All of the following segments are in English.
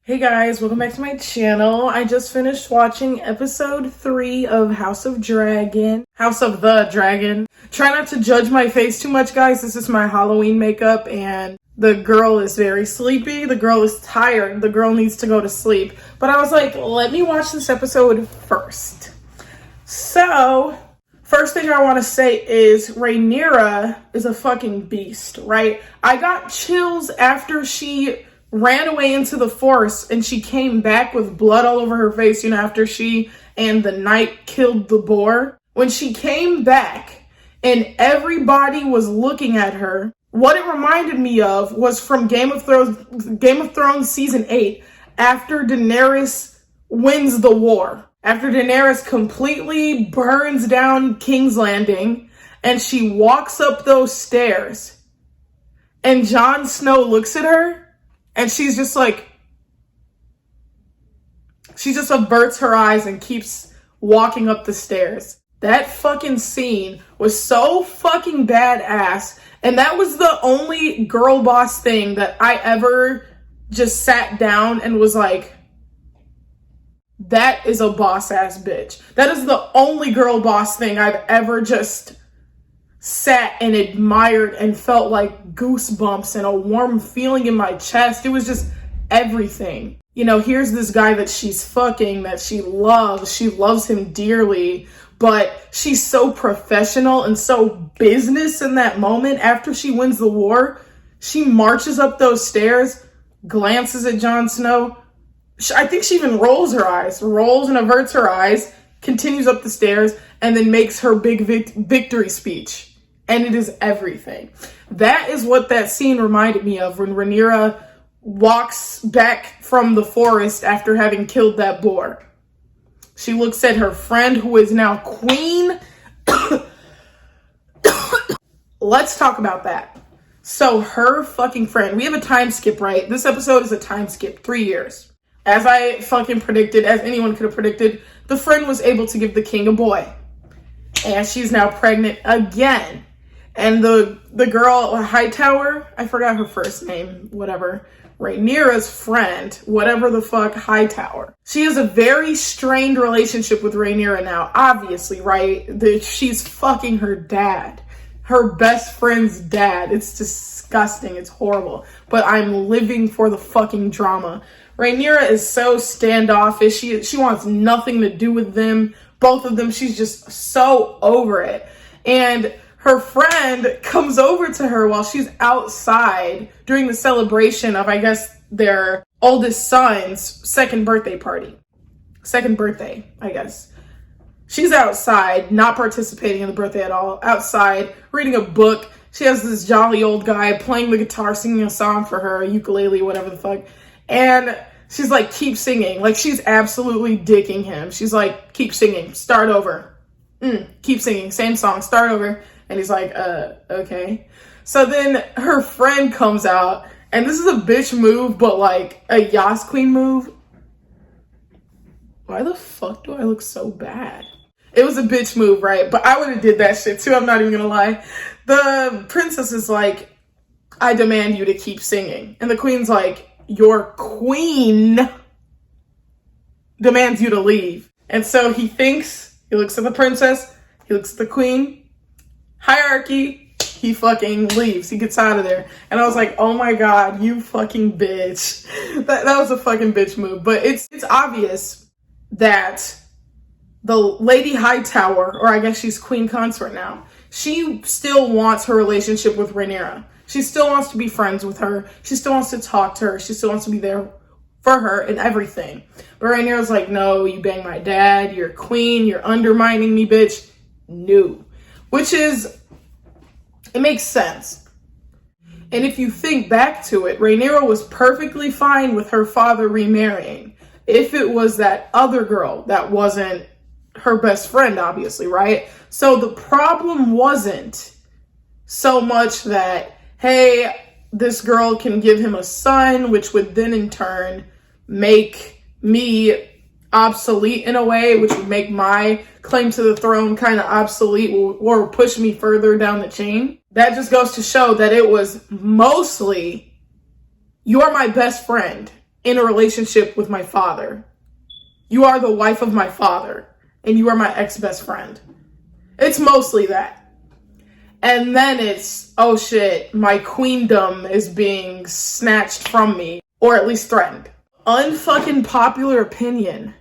Hey guys, welcome back to my channel. I just finished watching episode 3 of House of the Dragon. Try not to judge my face too much, guys. This is my Halloween makeup and the girl is very sleepy. The girl is tired. The girl needs to go to sleep. But I was like, let me watch this episode first. So, first thing I want to say is Rhaenyra is a fucking beast, right? I got chills after she ran away into the forest and she came back with blood all over her face, after she and the knight killed the boar. When she came back and everybody was looking at her, what it reminded me of was from Game of Thrones season 8, after Daenerys wins the war. After Daenerys completely burns down King's Landing and she walks up those stairs and Jon Snow looks at her and she's just like, she just averts her eyes and keeps walking up the stairs. That fucking scene was so fucking badass. And that was the only girl boss thing that I ever just sat down and was like, that is a boss ass bitch. That is the only girl boss thing I've ever just sat and admired and felt like goosebumps and a warm feeling in my chest. It was just everything. Here's this guy that she's fucking, that she loves him dearly, but she's so professional and so business in that moment. After she wins the war, she marches up those stairs, glances at Jon Snow. I think she even rolls and averts her eyes, continues up the stairs, and then makes her big victory speech. And it is everything. That is what that scene reminded me of when Rhaenyra walks back from the forest after having killed that boar. She looks at her friend, who is now queen. Let's talk about that. So her fucking friend, we have a time skip, right? This episode is a time skip, 3 years. As I fucking predicted, as anyone could have predicted, the friend was able to give the king a boy. And she's now pregnant again. And the girl, Hightower, I forgot her first name, whatever, Rhaenyra's friend, whatever the fuck, Hightower. She has a very strained relationship with Rhaenyra now, obviously, right? She's fucking her dad, her best friend's dad. It's disgusting. It's horrible. But I'm living for the fucking drama. Rhaenyra is so standoffish. She wants nothing to do with them. Both of them, she's just so over it. And her friend comes over to her while she's outside during the celebration of, I guess, their oldest son's second birthday, I guess. She's outside, not participating in the birthday at all, outside, reading a book. She has this jolly old guy playing the guitar, singing a song for her, a ukulele, whatever the fuck. And she's like, keep singing. Like, she's absolutely dicking him. She's like, keep singing, start over. Keep singing, same song, start over. And he's like, okay. So then her friend comes out, and this is a bitch move, but like a Yas Queen move. Why the fuck do I look so bad? It was a bitch move, right? But I would have did that shit too, I'm not even gonna lie. The princess is like, I demand you to keep singing. And the queen's like, your queen demands you to leave. And so he looks at the princess, he looks at the queen, hierarchy, he fucking leaves. He gets out of there. And I was like, oh my God, you fucking bitch. That was a fucking bitch move. But it's obvious that the Lady Hightower, or I guess she's queen consort now, she still wants her relationship with Rhaenyra. She still wants to be friends with her. She still wants to talk to her. She still wants to be there for her and everything. But Rhaenyra's like, no, you bang my dad. You're queen. You're undermining me, bitch. No. Which is, it makes sense. And if you think back to it, Rhaenyra was perfectly fine with her father remarrying. If it was that other girl that wasn't her best friend, obviously, right? So the problem wasn't so much that, hey, this girl can give him a son, which would then in turn make me obsolete in a way, which would make my claim to the throne kind of obsolete or push me further down the chain. That just goes to show that it was mostly, you're my best friend in a relationship with my father. You are the wife of my father, and you are my ex-best friend. It's mostly that. And then it's, oh shit, my queendom is being snatched from me, or at least threatened. Unfucking popular opinion.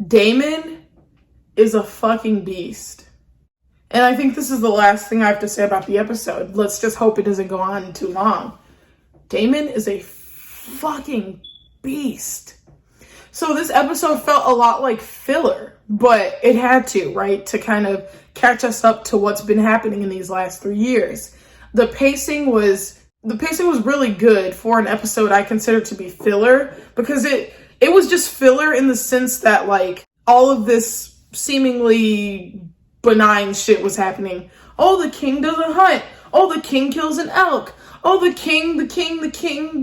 Daemon is a fucking beast. And I think this is the last thing I have to say about the episode. Let's just hope it doesn't go on too long. Daemon is a fucking beast. So this episode felt a lot like filler, but it had to, right? To kind of catch us up to what's been happening in these last 3 years. The pacing was really good for an episode I consider to be filler, because it was just filler in the sense that, like, all of this seemingly benign shit was happening. Oh, the king doesn't hunt. Oh, the king kills an elk. Oh, the king,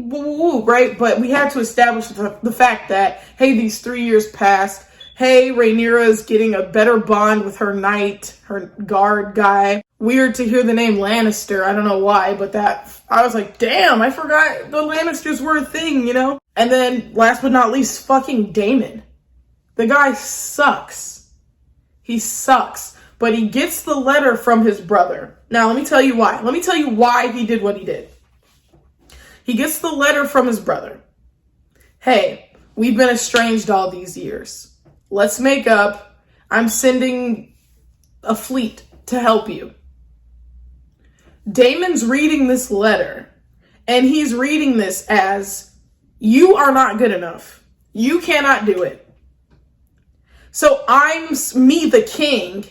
woo, woo, woo, right? But we had to establish the fact that, hey, these 3 years passed. Hey, Rhaenyra is getting a better bond with her knight, her guard guy. Weird to hear the name Lannister. I don't know why, but I was like, damn, I forgot the Lannisters were a thing, you know? And then, last but not least, fucking Daemon. The guy sucks. He sucks. But he gets the letter from his brother. Now, let me tell you why. Let me tell you why he did what he did. He gets the letter from his brother. Hey, we've been estranged all these years. Let's make up. I'm sending a fleet to help you. Daemon's reading this letter, and he's reading this as, you are not good enough. You cannot do it. So me, the king,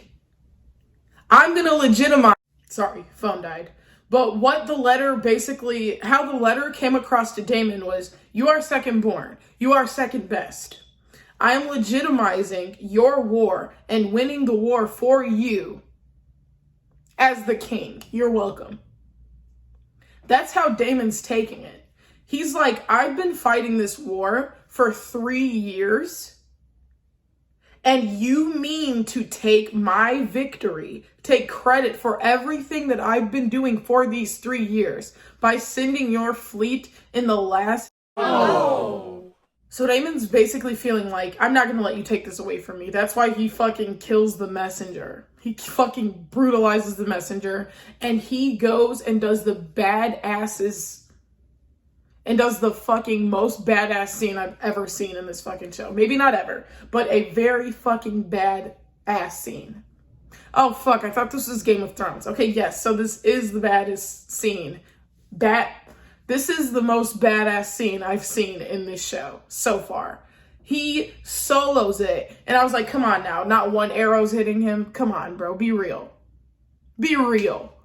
I'm going to legitimize, sorry, phone died. But what the letter basically, how the letter came across to Daemon was, you are second born. You are second best. I am legitimizing your war and winning the war for you as the king. You're welcome. That's how Daemon's taking it. He's like, I've been fighting this war for 3 years. And you mean to take my victory, take credit for everything that I've been doing for these 3 years by sending your fleet in the last... Oh. So Daemon's basically feeling like, I'm not going to let you take this away from me. That's why he fucking kills the messenger. He fucking brutalizes the messenger. And he goes and does the badasses... and does the fucking most badass scene I've ever seen in this fucking show. Maybe not ever, but a very fucking badass scene. Oh, fuck, I thought this was Game of Thrones. Okay, yes, so this is the baddest scene. This is the most badass scene I've seen in this show so far. He solos it, and I was like, come on now, not one arrow's hitting him. Come on, bro, be real. Be real.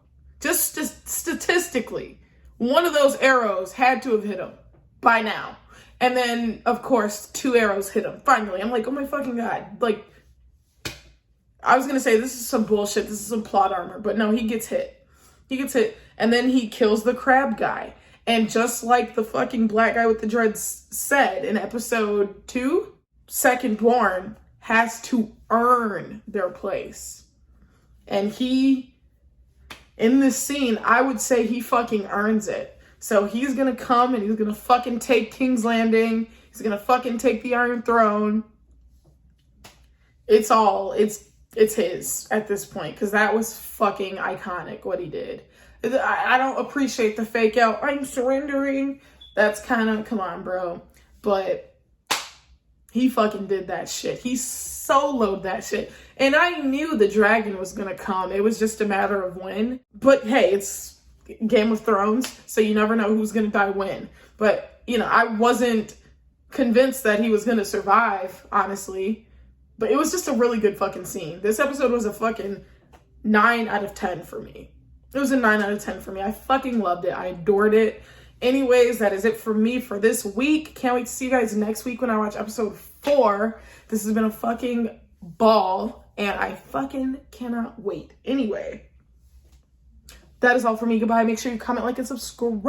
Just statistically. One of those arrows had to have hit him by now. And then, of course, 2 arrows hit him. Finally, I'm like, oh my fucking God. Like, I was going to say, this is some bullshit. This is some plot armor. But no, he gets hit. He gets hit. And then he kills the crab guy. And just like the fucking black guy with the dreads said in episode 2, Secondborn has to earn their place. And he... in this scene, I would say he fucking earns it. So he's gonna come and he's gonna fucking take King's Landing. He's gonna fucking take the Iron Throne. It's his at this point, because that was fucking iconic what he did. I don't appreciate the fake out, I'm surrendering. That's kind of, come on, bro. But he fucking did that shit. He soloed that shit. And I knew the dragon was gonna come. It was just a matter of when. But hey, it's Game of Thrones, so you never know who's gonna die when. But, you know, I wasn't convinced that he was gonna survive, honestly. But it was just a really good fucking scene. This episode was a fucking 9 out of 10 for me. It was a 9 out of 10 for me. I fucking loved it. I adored it. Anyways, that is it for me for this week. Can't wait to see you guys next week when I watch episode 4. This has been a fucking ball, and I fucking cannot wait. Anyway, that is all for me. Goodbye. Make sure you comment, like, and subscribe.